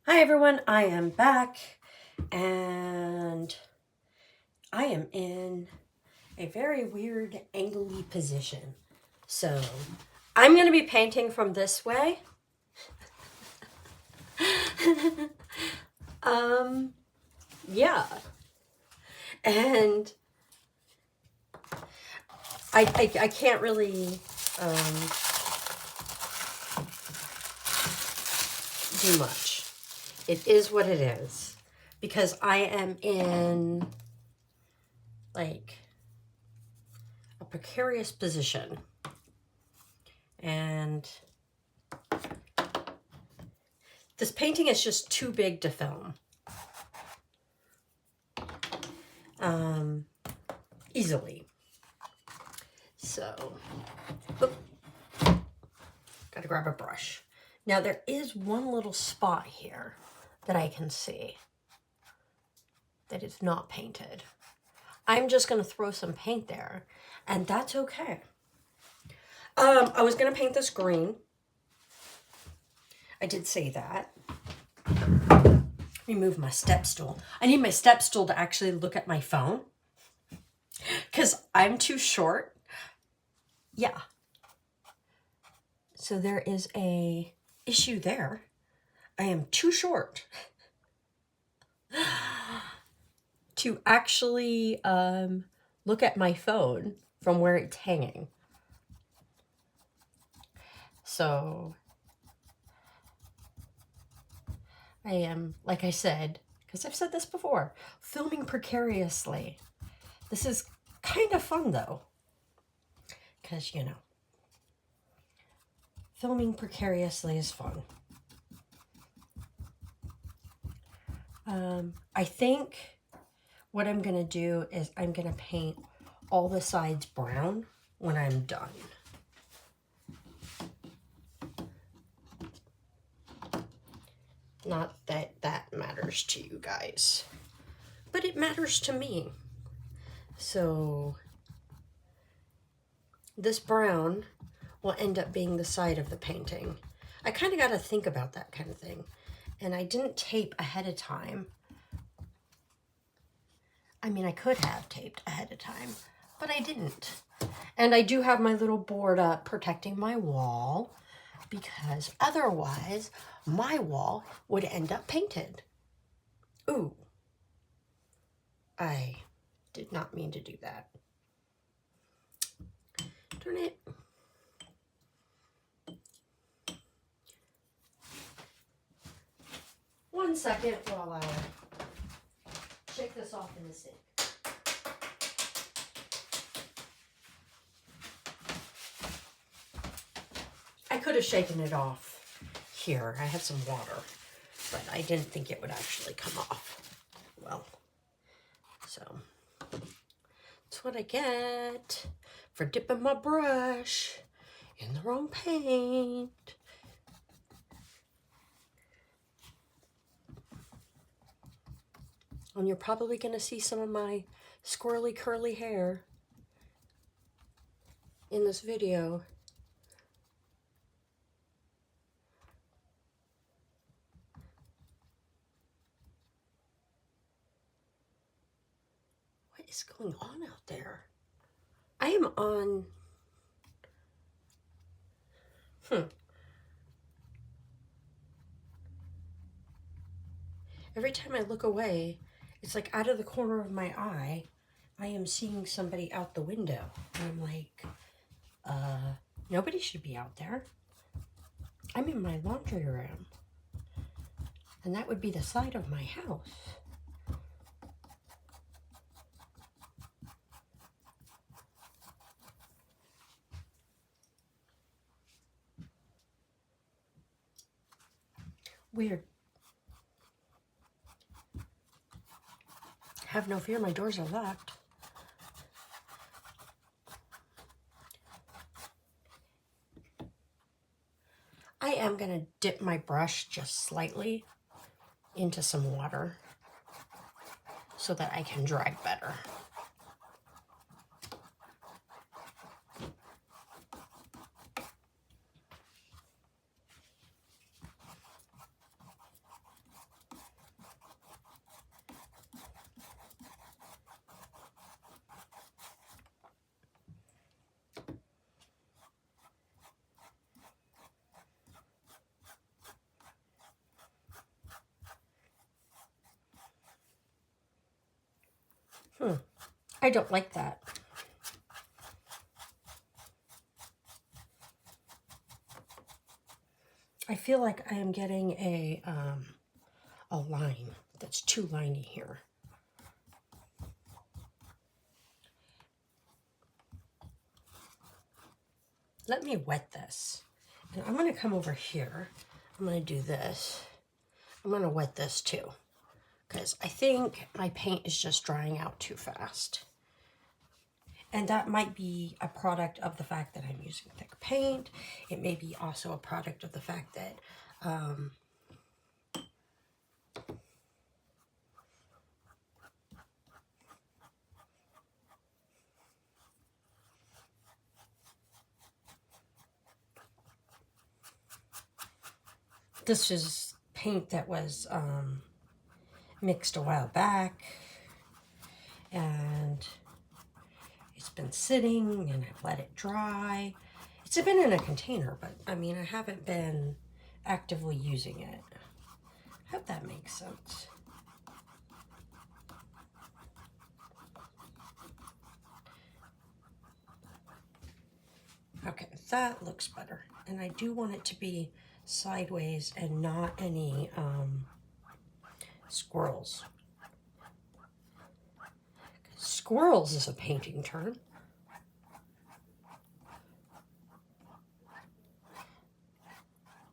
Hi everyone, I am back and I am in a very weird angly position. So I'm going to be painting from this way. um, yeah. And I can't really do much. It is what it is because I am in like a precarious position. And this painting is just too big to film. Easily. So, gotta grab a brush. Now there is one little spot here that I can see that is not painted. I'm just gonna throw some paint there, and that's okay. I was gonna paint this green. I did say that. Remove my step stool. I need my step stool to actually look at my phone because I'm too short. Yeah. So there is a issue there. I am too short to actually look at my phone from where it's hanging. So I am, like I said, because I've said this before, filming precariously. This is kind of fun though, because, you know, filming precariously is fun. I think what I'm going to do is I'm going to paint all the sides brown when I'm done. Not that that matters to you guys, but it matters to me. So this brown will end up being the side of the painting. I kind of got to think about that kind of thing. And I didn't tape ahead of time. I mean, I could have taped ahead of time, but I didn't. And I do have my little board up protecting my wall because otherwise my wall would end up painted. Ooh, I did not mean to do that. Darn it. One second while I shake this off in the sink. I could have shaken it off here. I had some water, but I didn't think it would actually come off. Well, so that's what I get for dipping my brush in the wrong paint. And you're probably going to see some of my squirrely curly hair in this video. What is going on out there? I am on... Every time I look away, it's like out of the corner of my eye, I am seeing somebody out the window. And I'm like, nobody should be out there. I'm in my laundry room. And that would be the side of my house. Weird. Have no fear, my doors are locked. I am going to dip my brush just slightly into some water so that I can drag better. I don't like that. I feel like I am getting a line that's too liney here. Let me wet this. And I'm going to come over here. I'm going to do this. I'm going to wet this too, because I think my paint is just drying out too fast. And that might be a product of the fact that I'm using thick paint. It may be also a product of the fact that this is paint that was mixed a while back, and it's been sitting and I've let it dry. It's been in a container, but I mean, I haven't been actively using it. I hope that makes sense. Okay, that looks better. And I do want it to be sideways and not any squirrels. Squirrels is a painting term.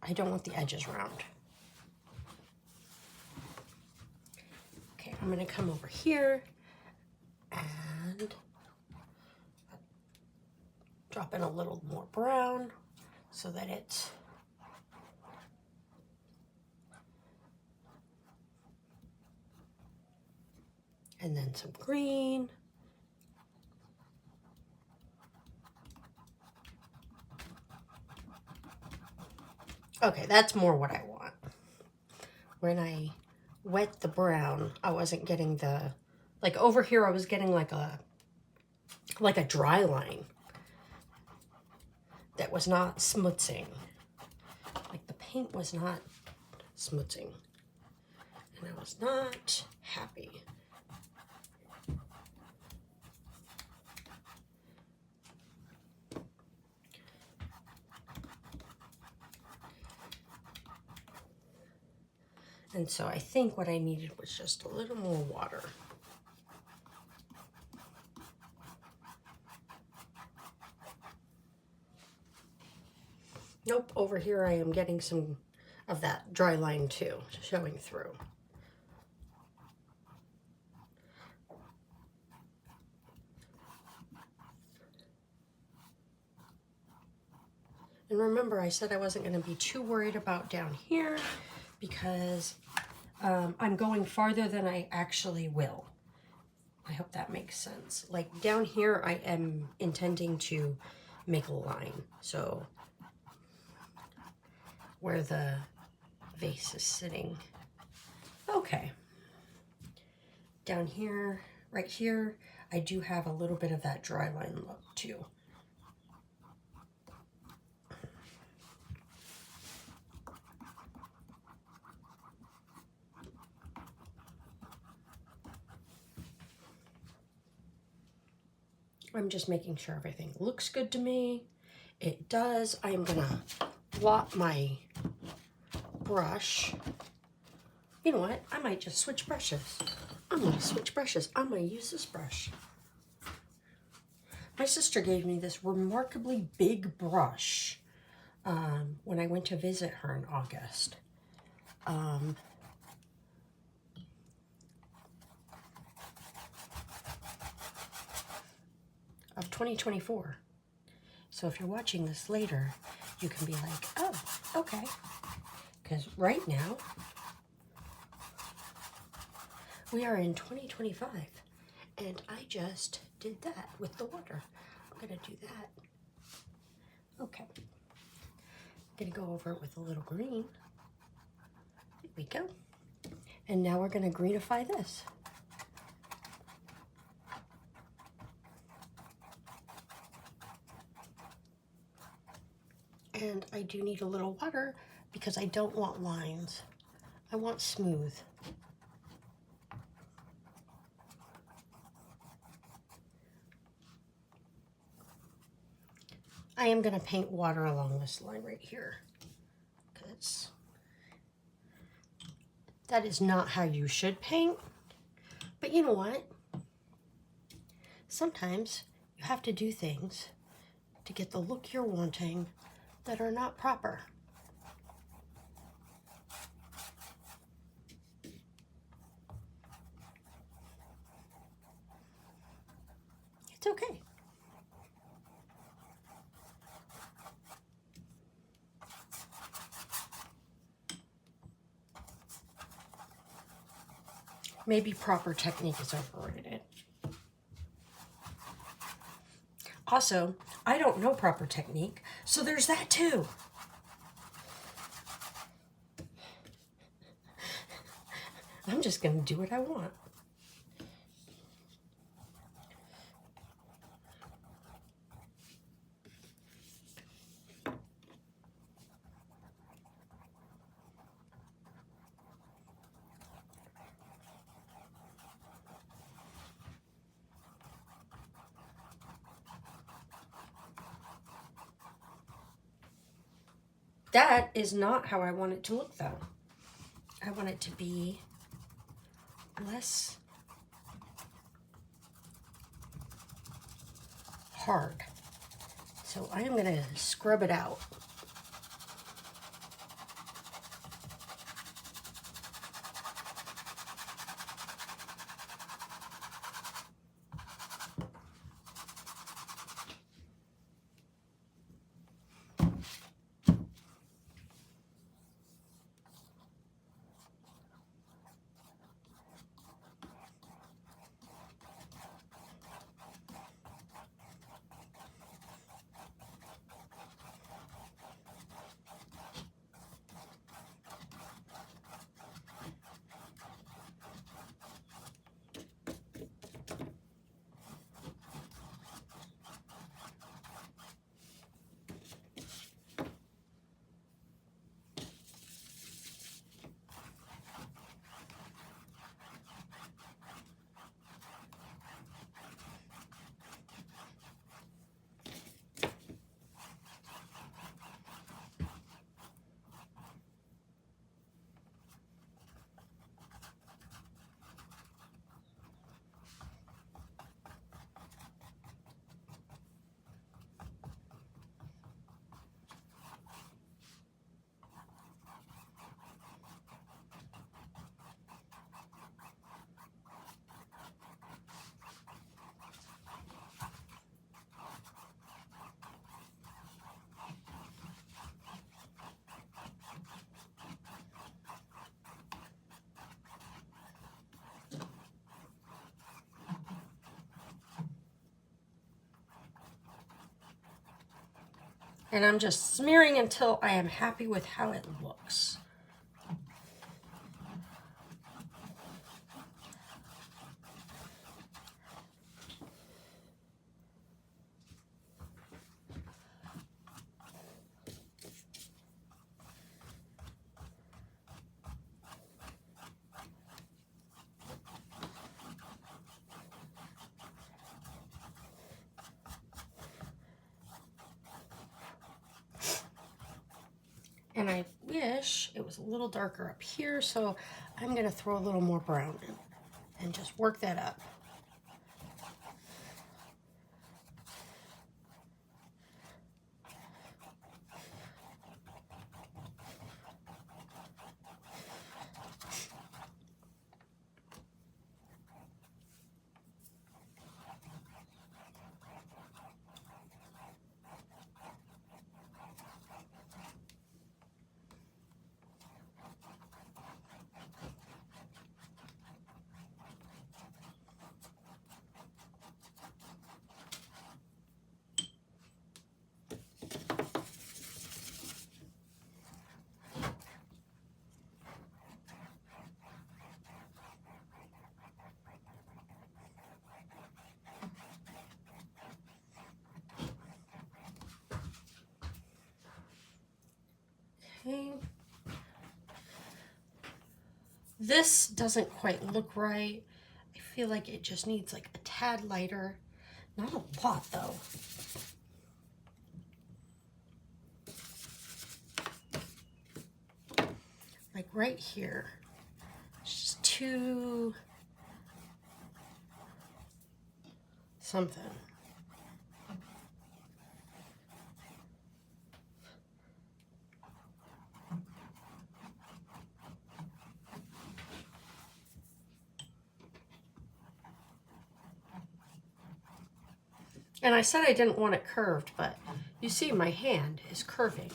I don't want the edges round. Okay, I'm going to come over here and drop in a little more brown so that it's and then some green. Okay, that's more what I want. When I wet the brown, I wasn't getting the, like over here I was getting like a dry line that was not smutzing. Like the paint was not smutzing. And I was not happy. And so I think what I needed was just a little more water. Nope, over here I am getting some of that dry line too, showing through. And remember, I said I wasn't going to be too worried about down here because I'm going farther than I actually will. I hope that makes sense. Like down here, I am intending to make a line. So where the vase is sitting. Okay. Down here, right here, I do have a little bit of that dry line look too. I'm just making sure everything looks good to me. It does. I am gonna blot my brush. You know what? I might just switch brushes. I'm gonna switch brushes. I'm gonna use this brush. My sister gave me this remarkably big brush when I went to visit her in August. Of 2024. So if you're watching this later, you can be like, oh, okay. Because right now, we are in 2025, and I just did that with the water. I'm gonna do that. Okay. Gonna go over it with a little green. There we go. And now we're gonna greenify this. And I do need a little water because I don't want lines. I want smooth. I am going to paint water along this line right here, because that is not how you should paint. But you know what? Sometimes you have to do things to get the look you're wanting that are not proper. It's okay. Maybe proper technique is overrated. Also, I don't know proper technique, so there's that too. I'm just going to do what I want. That is not how I want it to look, though. I want it to be less hard. So I am going to scrub it out. And I'm just smearing until I am happy with how it looks. And I wish it was a little darker up here, so I'm going to throw a little more brown in and just work that up. Okay. This doesn't quite look right. I feel like it just needs like a tad lighter. Not a lot though. like right here. It's just too something. And I said I didn't want it curved, but you see my hand is curving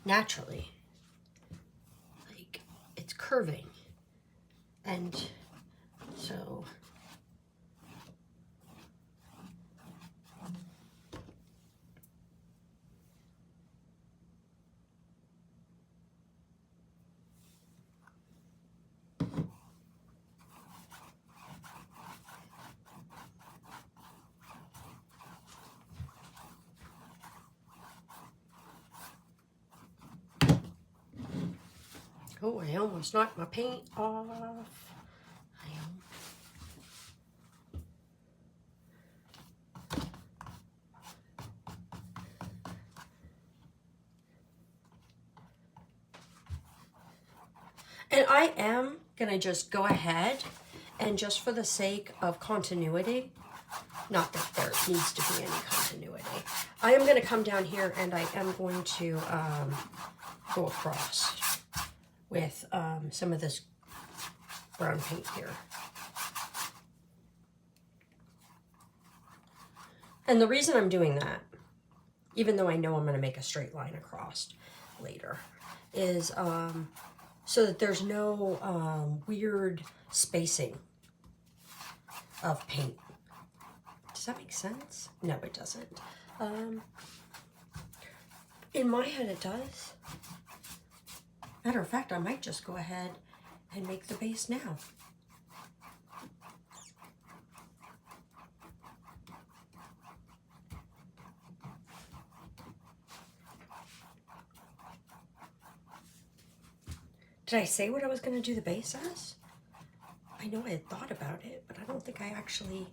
naturally. Like, it's curving. And so oh, I almost knocked my paint off. And I am going to just go ahead and just for the sake of continuity, not that there needs to be any continuity, I am going to come down here and I am going to go across with some of this brown paint here. And the reason I'm doing that, even though I know I'm going to make a straight line across later, is so that there's no weird spacing of paint. Does that make sense? No, it doesn't. In my head, it does. Matter of fact, I might just go ahead and make the base now. Did I say what I was going to do the base as? I know I had thought about it, but I don't think I actually,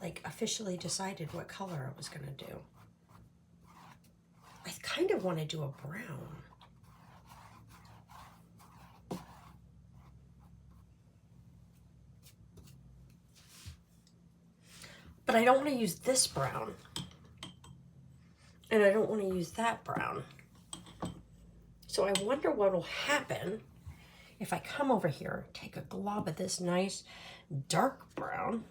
like, officially decided what color I was going to do. I kind of want to do a brown. But I don't want to use this brown. And I don't want to use that brown. So I wonder what will happen if I come over here, take a glob of this nice dark brown,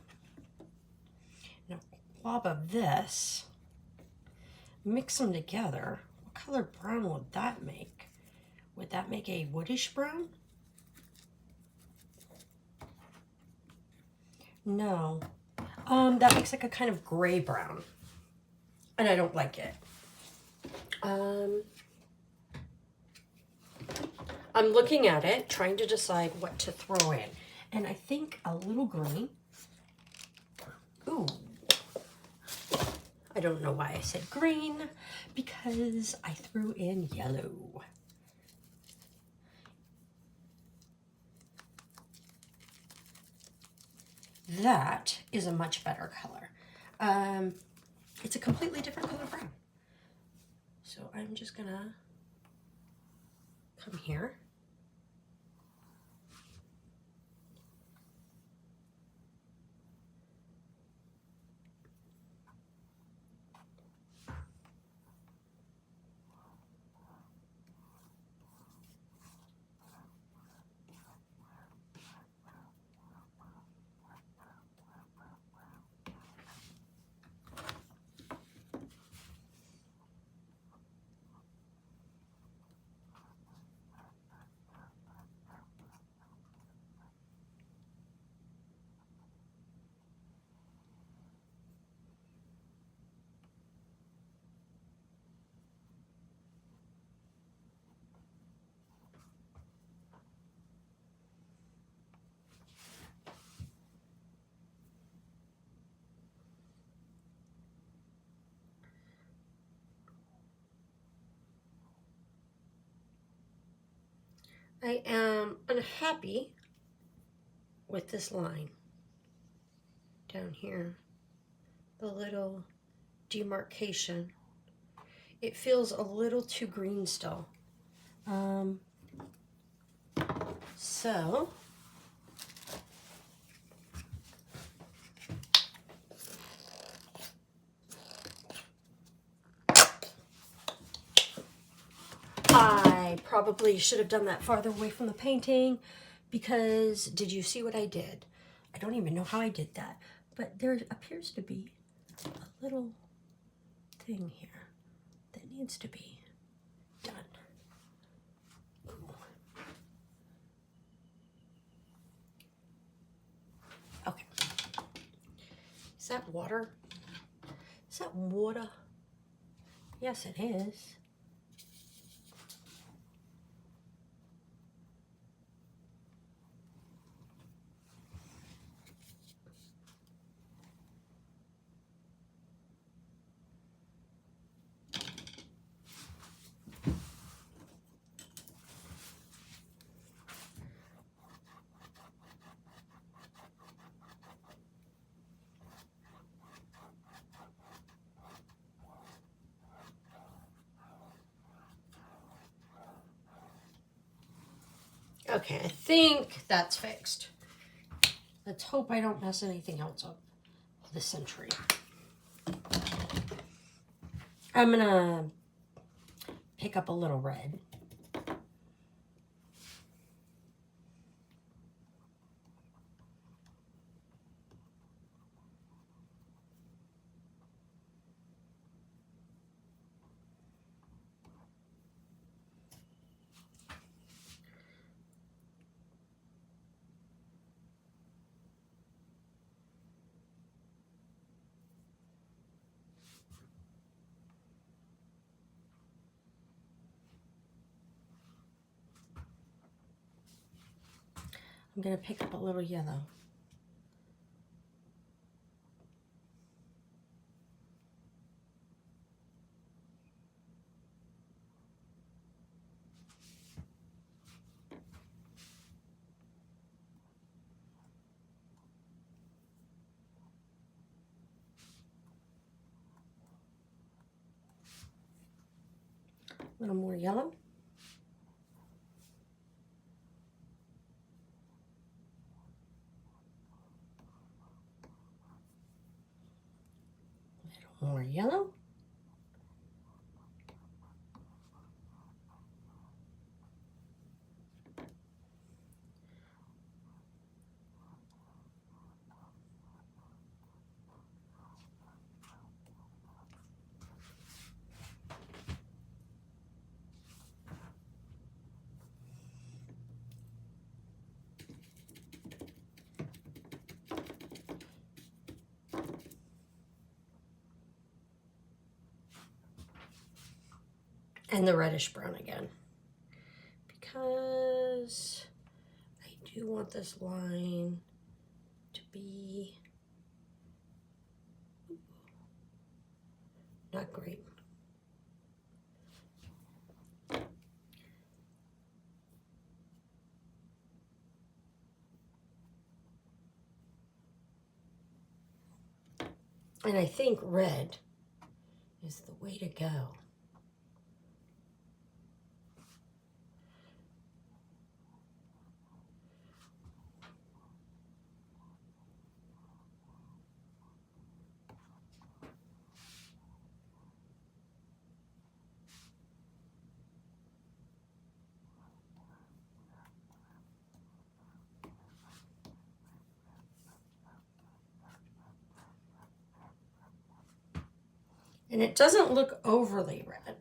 and a glob of this, mix them together. What color brown would that make? Would that make a woodish brown? No. That makes like a kind of gray brown. And I don't like it. I'm looking at it, trying to decide what to throw in. And I think a little green. Ooh. I don't know why I said green, because I threw in yellow. That is a much better color. It's a completely different color brown. So I'm just gonna come here. I am unhappy with this line down here, the little demarcation. It feels a little too green still. So I probably should have done that farther away from the painting, because did you see what I did? I don't even know how I did that, but there appears to be a little thing here that needs to be done. Ooh. Okay. Is that water? Is that water? Yes, it is. Okay, I think that's fixed. Let's hope I don't mess anything else up this century. I'm gonna pick up a little red. I'm gonna pick up a little yellow. A little more yellow. A little more yellow. And the reddish brown again, because I do want this line to be not great. And I think red is the way to go. And it doesn't look overly red,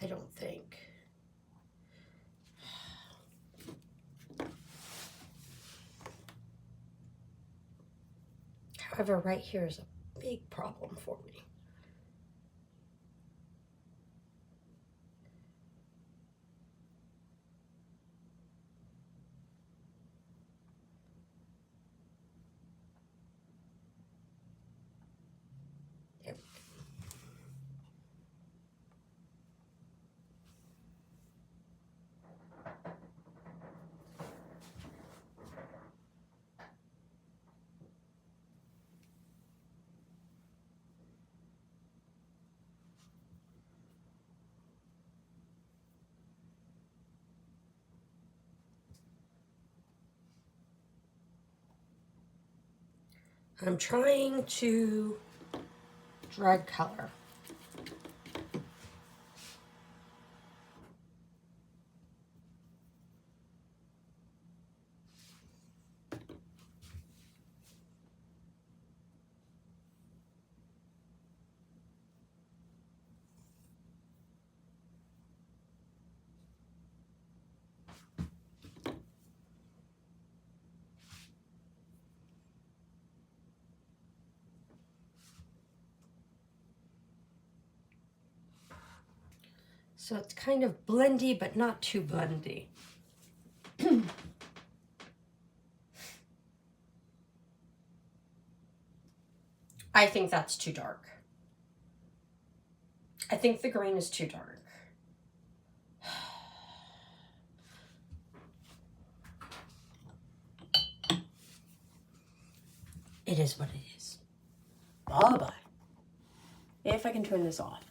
I don't think. However, right here is a big problem for me. There we go. I'm trying to drag color. So it's kind of blendy, but not too blendy. I think that's too dark. I think the green is too dark. It is what it is. Bye-bye. If I can turn this off.